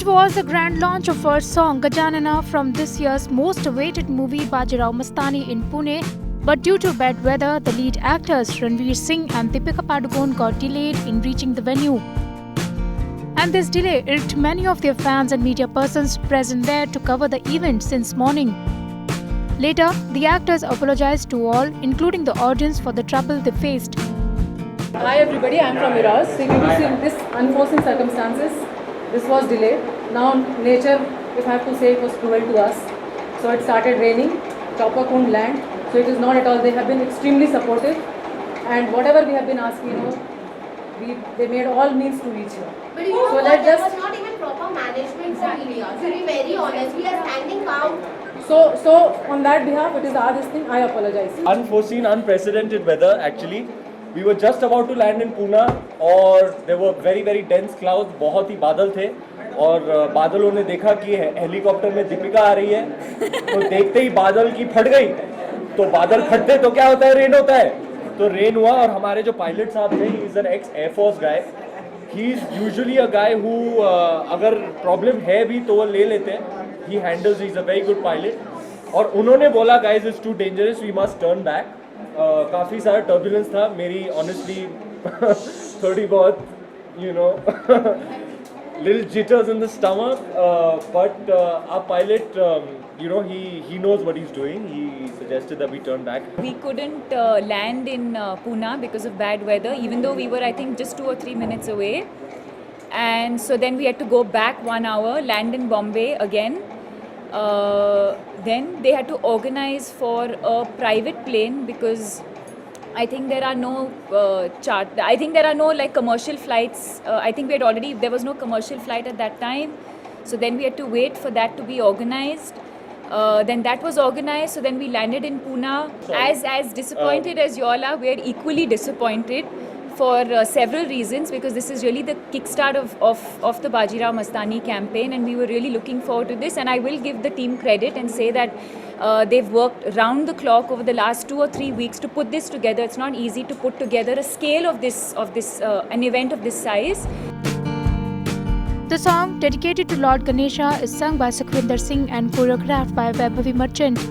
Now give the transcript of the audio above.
It was the grand launch of our song Gajanana from this year's most awaited movie Bajirao Mastani in Pune, but due to bad weather, the lead actors Ranveer Singh and Deepika Padukone got delayed in reaching the venue. And this delay irked many of their fans and media persons present there to cover the event since morning. Later, the actors apologized to all, including the audience, for the trouble they faced. Hi everybody, I am from Iraz. So you see in this unforeseen circumstances, this was delayed. Now nature, if I have to say, it was cruel to us. So it started raining, chopper couldn't land. So it is not at all, they have been extremely supportive. And whatever we have been asking, they made all means to reach here. But you know what, there was not even proper management for media. To be very honest, we are standing out. So on that behalf, it is this thing, I apologize. Unforeseen, unprecedented weather actually. We were just about to land in Pune और there were very very dense clouds, बहुत ही बादल थे और बादलों ने देखा कि helicopter में दीपिका आ रही है तो देखते ही बादल की फट गई तो बादल फटते तो क्या होता है, रेन होता है, तो रेन हुआ और हमारे जो पायलट साहब थे, he is an ex air force guy, he is usually a guy who अगर प्रॉब्लम है भी तो वो ले लेते हैं, he handles, he is a very good pilot और उन्होंने बोला guys is too dangerous, we must turn back. काफ़ी सारा टर्बुलेंस था, मेरी ऑनेस्टली थोड़ी बहुत little jitters in the stomach, but our pilot, he knows what he's doing. He suggested that we turn back. We couldn't land in Pune because of bad weather, even though we were, I think, just 2 or 3 minutes away. And so then we had to go back 1 hour, land in Bombay again. Then they had to organize for a private plane because I think there are no like commercial flights. I think there was no commercial flight at that time. So then we had to wait for that to be organized. Then that was organized. So then we landed in Pune. As disappointed as you all are, we are equally disappointed for several reasons, because this is really the kickstart of the Bajirao Mastani campaign, and we were really looking forward to this. And I will give the team credit and say that they've worked round the clock over the last 2 or 3 weeks to put this together. It's not easy to put together a scale of this an event of this size. The song, dedicated to Lord Ganesha, is sung by Sukhvinder Singh and choreographed by Vaibhavi Merchant.